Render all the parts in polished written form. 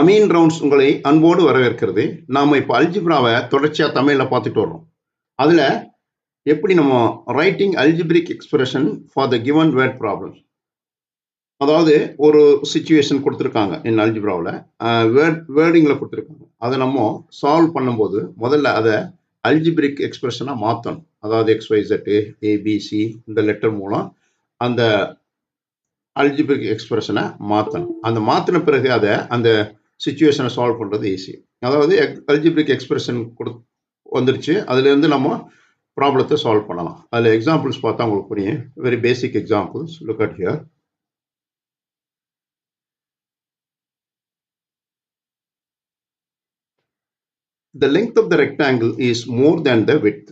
Ameen rounds உங்களை அன்போடு வரவேற்கிறது. நாம இப்போ அல்ஜிப்ராவை தொடர்ச்சியா தமிழ்ல பார்த்துட்டு வர்றோம். அதுல எப்படி நம்ம writing algebraic expression for the given word problem, அதாவது ஒரு சிச்சுவேஷன் கொடுத்துருக்காங்க இன் அல்ஜிப்ராவில் வேர்டிங்கில் கொடுத்துருக்காங்க. அதை நம்ம சால்வ் பண்ணும்போது முதல்ல அதை அல்ஜிப்ரிக் எக்ஸ்பிரஷனாக மாற்றணும். அதாவது XYZ ABC இந்த லெட்டர் மூலம் அந்த அல்ஜிப்ரிக் எக்ஸ்பிரஷனை மாற்றணும். அந்த மாற்றின பிறகு அதை அந்த சிச்சுவேஷனை சால்வ் பண்ணுறது ஈஸி. அதாவது அல்ஜிப்ரிக் எக்ஸ்பிரஷன் வந்துருச்சு, அதுலேருந்து நம்ம ப்ராப்ளத்தை சால்வ் பண்ணலாம். அதில் எக்ஸாம்பிள்ஸ் பார்த்தா உங்களுக்கு புரியும். Very basic examples. Look at here. The length of the rectangle is more than the width.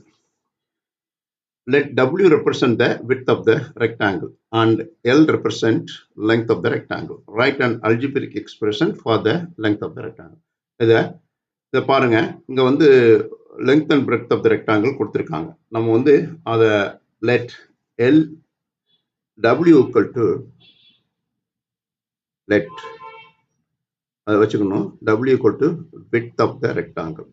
Let W represent the width of the rectangle and L represent length of the rectangle. Write an algebraic expression for the length of the rectangle. இதை பாருங்க, இங்க வந்து length and breadth of the rectangle கொடுத்திருக்காங்க. நம்ம வந்து அதை let L W equal to let அதை வச்சுக்கணும். W equal to width of the rectangle.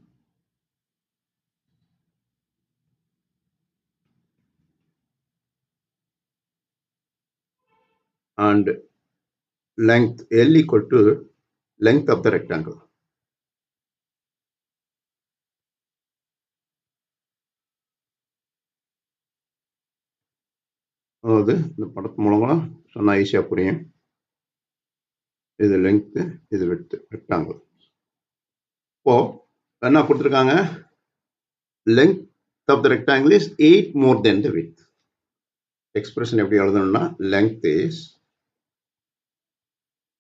And length L equal to length of the rectangle. அதாவது இந்த படத்து மூலமா சொன்னா ஈஸியா புரியும். இது லெங்க், இது விட்த், ரெக்டாங்கிள். இப்போ என்ன கொடுத்துருக்காங்க? Length of the rectangle is 8 more than the width. Expression எப்படி எழுதணும்னா length is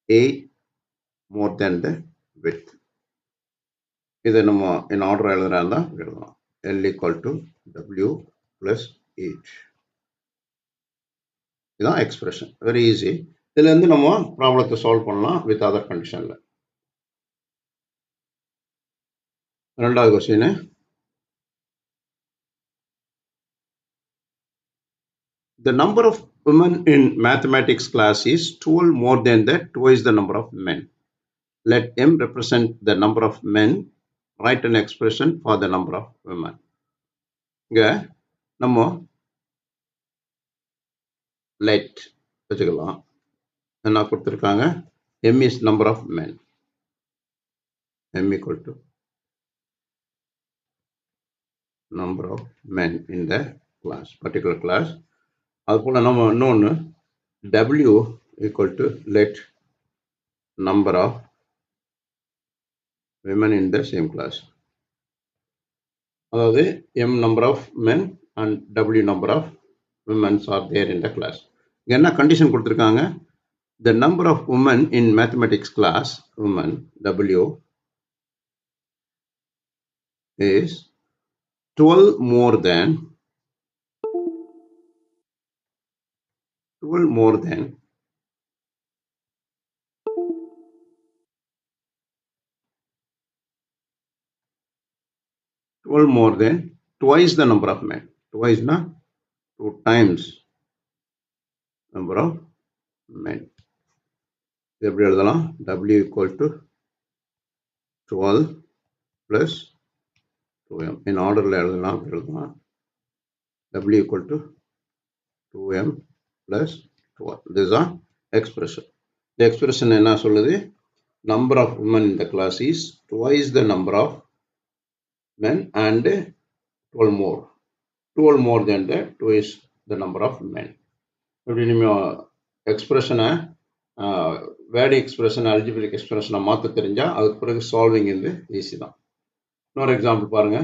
8 more than the width. இதை நம்ம in ஆர்டர் எழுதுறதா எழுதலாம். L equal to W plus 8. இதுதான் எக்ஸ்பிரஷன். Very easy. இதுல இருந்து நம்ம ப்ராப்ளத்தை சால்வ் பண்ணலாம் வித் அதர் கண்டிஷன்ல. ரெண்டாவது question. The number of women in mathematics class is 12 more than twice the number of men. Let M represent the number of men. Write an expression for the number of women. இங்க நம்ம let வச்சுக்கலாம். என்ன கொடுத்திருக்காங்க? M is number of men. M equal to number of men in the class, particular class. அதுபோல நம்ம இன்னொன்று W equal to let number of women in the same class. அதாவது M number of men and W number of women are there in the class. என்ன condition கொடுத்திருக்காங்க? The number of women in mathematics class, women W, is 12 more than 12 more than twice the number of men. Twice na 2 times number of men. எப்படி எழுதலாம்? W equal to 12 plus 2m. In order எழுதலாம். W equal to 2m plus 12. This is our expression. The expression என்ன சொல்லுது? Number of women in the class is twice the number of men and 12 more than twice the number of men. இப்படி நம்ம எக்ஸ்பிரஷனை word expression algebraic எக்ஸ்பிரஷனை மாற்ற தெரிஞ்சா அதுக்கு பிறகு சால்விங் வந்து ஈஸி தான். இன்னொரு எக்ஸாம்பிள் பாருங்க.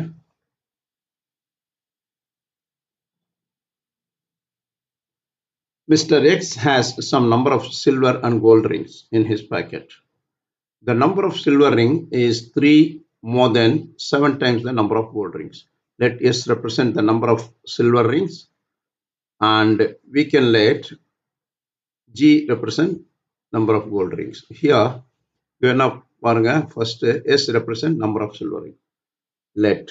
Mr. X has some number of silver and gold rings in his packet. The number of silver ring is 3 more than 7 times the number of gold rings. Let S represent the number of silver rings and we can let G represent number of gold rings. Here we are now பாருங்க, first S represent number of silver rings. Let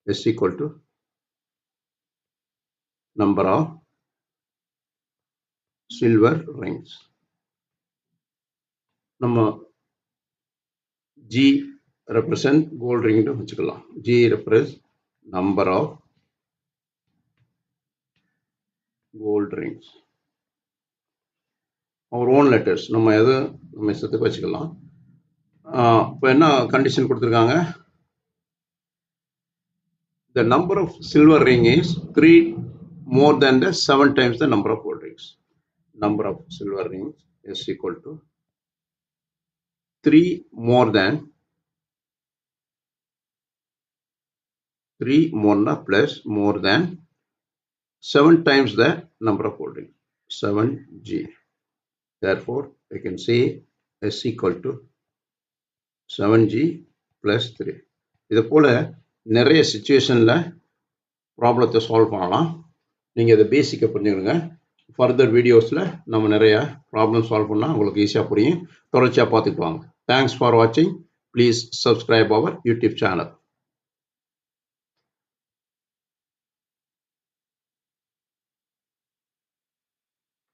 S equal to number of silver rings. நம்ம G represent gold ring னு வச்சுக்கலாம். G represents number of gold rings. our own letters நம்ம எது நம்ம இஷ்டத்துக்கு வச்சுக்கலாம். இப்போ என்ன கண்டிஷன் கொடுத்துருக்காங்க? The number of silver ring is 3 more than the 7 times the number of gold rings. Number of silver rings is equal to 3 more than 3 plus more than 7 times the number of gold rings. 7G. Therefore, we can say S equal to 7G plus 3. இது போல நிறைய சிச்சுவேஷன்ல ப்ராப்ளத்தை solve பண்ணலாம். நீங்கள் இதை பேசிக்கை புரிஞ்சுக்கணுங்க. Further வீடியோஸில் நம்ம நிறைய ப்ராப்ளம் சால்வ் பண்ணால் உங்களுக்கு ஈஸியாக புரியும். தொடர்ச்சியாக பார்த்துட்டு வாங்க. தேங்க்ஸ் ஃபார் வாட்சிங். Please subscribe our YouTube channel.